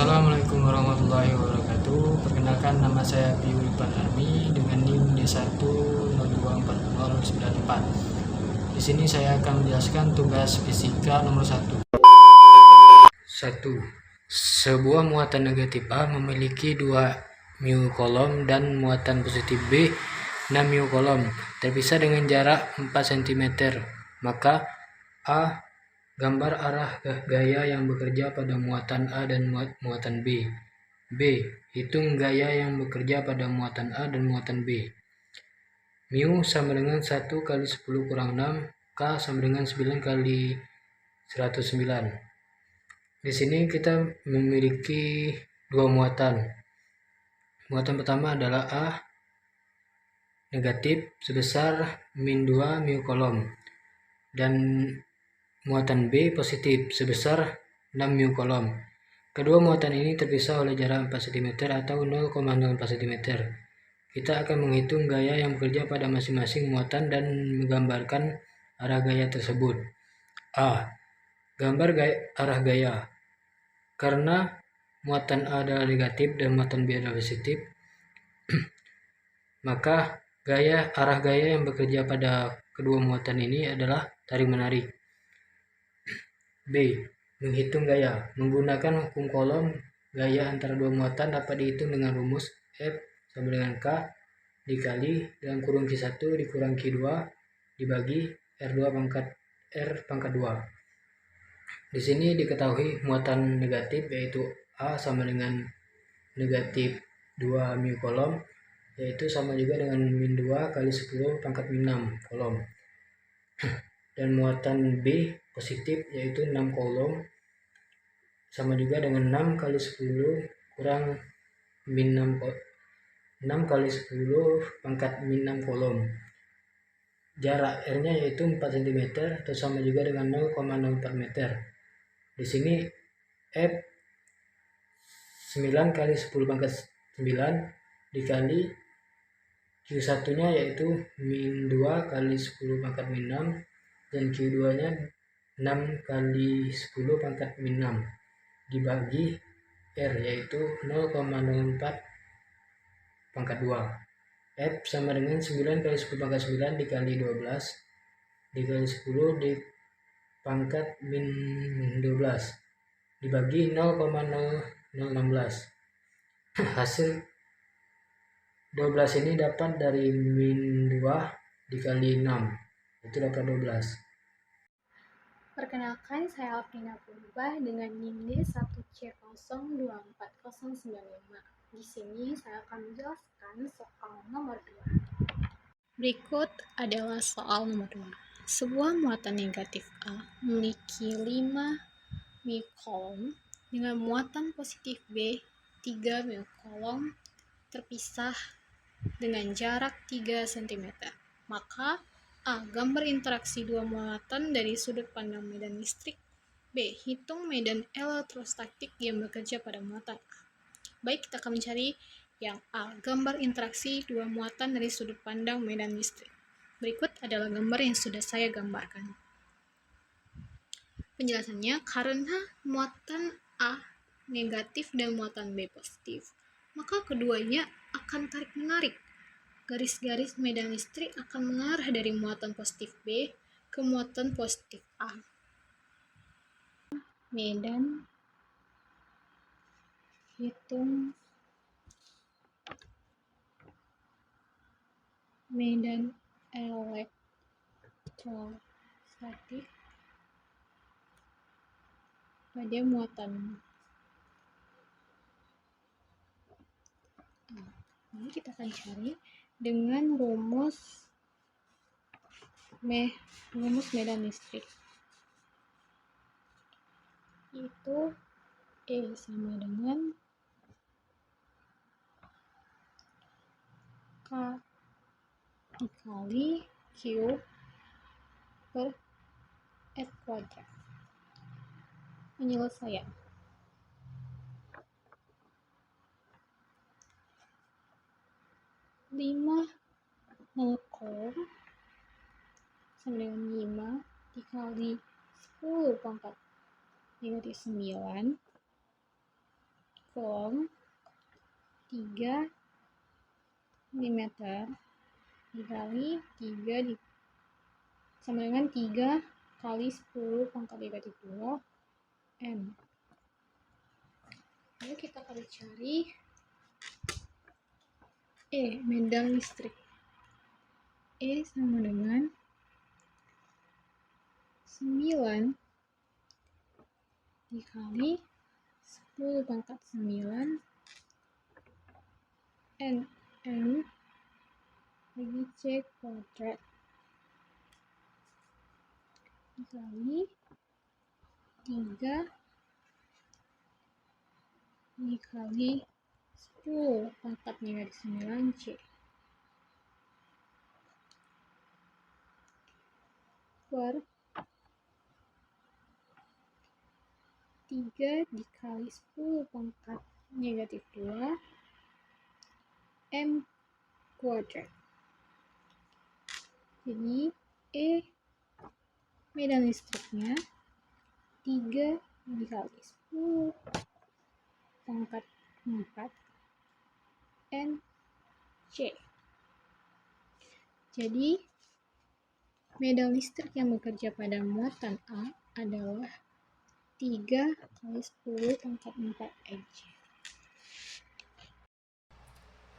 Assalamualaikum warahmatullahi wabarakatuh. Perkenalkan, nama saya Piu Ipan Armi dengan NIM D1024094. Di sini saya akan menjelaskan tugas fisika nomor 1. 1. Sebuah muatan negatif A memiliki 2 mu kolom dan muatan positif B 6 mu kolom terpisah dengan jarak 4 cm. Maka A. Gambar arah gaya yang bekerja pada muatan A dan muatan B. B. Hitung gaya yang bekerja pada muatan A dan muatan B. Mu sama dengan 1 kali 10 kurang 6. K sama dengan 9 kali 109. Di sini kita memiliki dua muatan. Muatan pertama adalah A negatif sebesar min 2 mu kolom. Dan muatan B positif sebesar 6 mu kolom. Kedua muatan ini terpisah oleh jarak 4 cm atau 0,04 cm. Kita akan menghitung gaya yang bekerja pada masing-masing muatan dan menggambarkan arah gaya tersebut. A. Gambar arah gaya. Karena muatan A adalah negatif dan muatan B adalah positif, maka arah gaya yang bekerja pada kedua muatan ini adalah tarik-menarik. B. Menghitung gaya. Menggunakan hukum kolom, gaya antara dua muatan dapat dihitung dengan rumus F sama dengan K dikali dalam kurung Q1 dikurang Q2 dibagi R2 pangkat 2. Di sini diketahui muatan negatif yaitu A sama dengan negatif 2 mu kolom, yaitu sama juga dengan min 2 kali 10 pangkat min 6 kolom. Dan muatan B positif yaitu 6 kolom sama juga dengan 6 kali 10 kurang min 6 kali 10 pangkat min 6 kolom. Jarak R-nya yaitu 4 cm atau sama juga dengan 0,04 meter. Di sini F 9 kali 10 pangkat 9 dikali Q1-nya yaitu min 2 kali 10 pangkat min 6 dan Q2-nya 6 kali 10 pangkat min 6 dibagi R yaitu 0,04 pangkat 2. F sama dengan 9 kali 10 pangkat 9 dikali 12 dikali 10 di pangkat min 12 dibagi 0,0016. Hasil 12 ini dapat dari min 2 dikali 6, itu dapat 12. Perkenalkan, saya Alvina Purba dengan NIM D1C024095. Di sini saya akan menjelaskan soal nomor 2. Berikut adalah soal nomor 2. Sebuah muatan negatif A memiliki 5 mu kolom dengan muatan positif B 3 mu kolom terpisah dengan jarak 3 cm. Maka A. Gambar interaksi dua muatan dari sudut pandang medan listrik. B. Hitung medan elektrostatik yang bekerja pada muatan A. Baik, kita akan mencari yang A. Gambar interaksi dua muatan dari sudut pandang medan listrik. Berikut adalah gambar yang sudah saya gambarkan. Penjelasannya, karena muatan A negatif dan muatan B positif, maka keduanya akan tarik-menarik. Garis-garis medan listrik akan mengarah dari muatan positif B ke muatan positif A. Medan hitung medan elektrostatik pada muatan A. Ini kita akan cari dengan rumus medan listrik, itu E sama dengan K dikali Q per S kuadrat. Penyelesaian. 5 mol kolom sama dengan 5 dikali 10 pangkat negatif 9 Coulomb 3 mm dikali 3 sama dengan 3 kali 10 pangkat negatif 2 M. Lalu kita akan cari medan listrik. Sama dengan 9 dikali 10 pangkat 9 Nm bagi C kuadrat dikali 3 dikali 10 pangkat negatif 9 C per 3 dikali 10 pangkat negatif 2 M kuadrat. Jadi medan listriknya 3 dikali 10 pangkat 4 N C. Jadi medan listrik yang bekerja pada muatan A adalah 3 kali 10 pangkat 4 NC.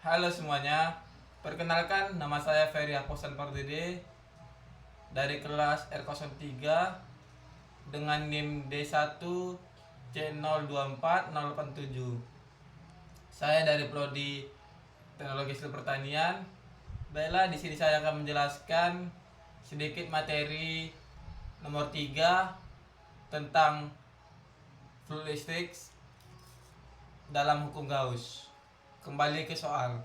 Halo semuanya, perkenalkan nama saya Ferry Aposan Pardede dari kelas R03 dengan NIM D1 C024087. Saya dari Prodi Teknologi Hasil Pertanian. Baiklah, di sini saya akan menjelaskan sedikit materi nomor 3 tentang fluid listrik dalam hukum Gauss. Kembali ke soal.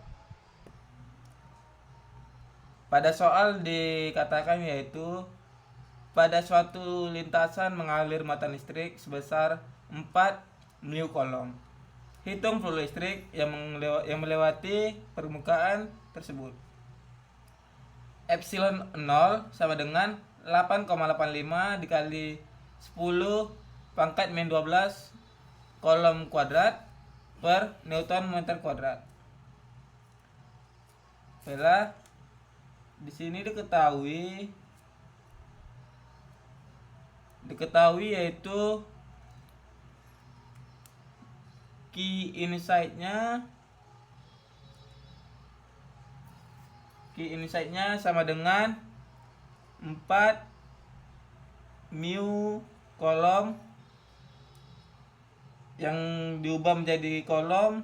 Pada soal dikatakan yaitu pada suatu lintasan mengalir muatan listrik sebesar 4 μ Coulomb. Hitung fluid listrik yang melewati permukaan tersebut. Epsilon 0 sama dengan 8,85 dikali 10 pangkat min 12 Coulomb kuadrat per Newton meter kuadrat. Baiklah, di sini diketahui yaitu key insight-nya sama dengan 4 μ Coulomb yang diubah menjadi Coulomb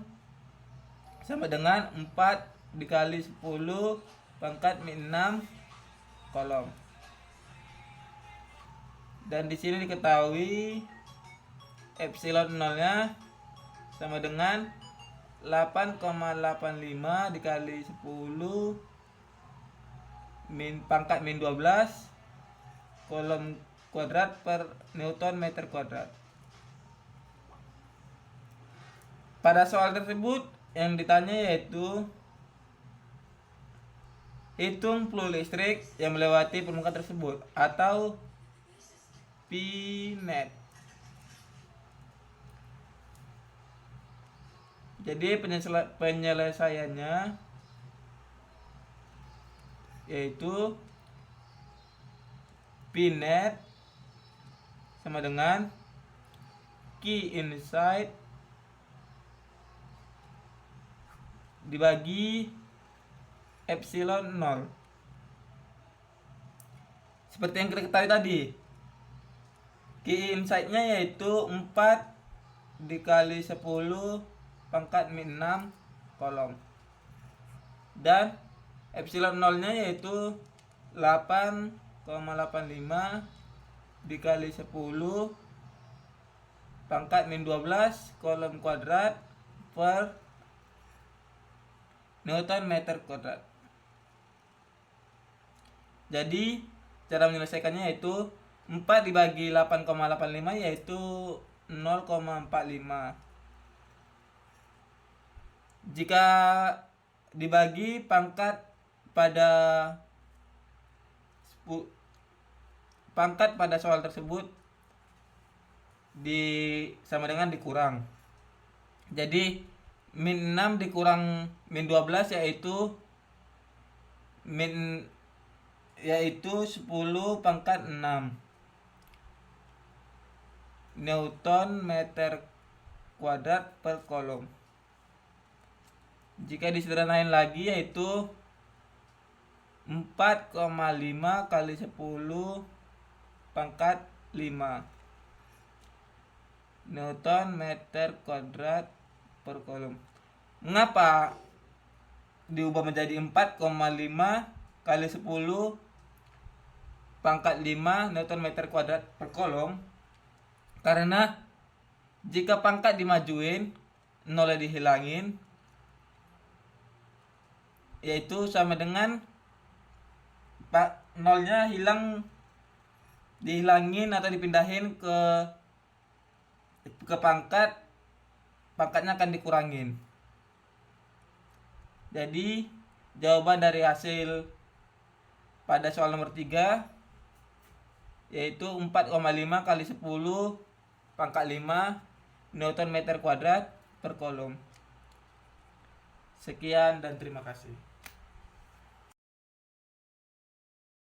sama dengan 4 dikali 10 pangkat min 6 Coulomb. Dan di sini diketahui epsilon 0-nya sama dengan 8,85 dikali 10 pangkat min 12 Coulomb kuadrat per Newton meter kuadrat. Pada soal tersebut yang ditanya yaitu hitung fluid listrik yang melewati permukaan tersebut atau P net. Jadi penyelesaiannya yaitu P net sama dengan key insight dibagi epsilon 0. Seperti yang kita ketahui tadi, key insight-nya yaitu 4 dikali 10 pangkat min 6 Coulomb. Dan epsilon 0-nya yaitu 8,85 dikali 10 pangkat min 12 Coulomb kuadrat per Newton meter kuadrat. Jadi cara menyelesaikannya yaitu 4 dibagi 8,85 yaitu 0,45. Jika dibagi pangkat pada soal tersebut sama dengan dikurang. Jadi min 6 dikurang min 12 yaitu 10 pangkat 6 Newton meter kuadrat per kolom. Jika disederhanain lagi yaitu 4,5 kali 10 pangkat 5 Newton meter kuadrat per kolom. Mengapa diubah menjadi 4,5 kali 10 pangkat 5 Newton meter kuadrat per kolom? Karena jika pangkat dimajuin, nolnya dihilangin, yaitu sama dengan nolnya dihilangin atau dipindahin ke pangkatnya akan dikurangin. Jadi jawaban dari hasil pada soal nomor 3 yaitu 4,5 kali 10 pangkat 5 Newton meter kuadrat per kolom. Sekian dan terima kasih.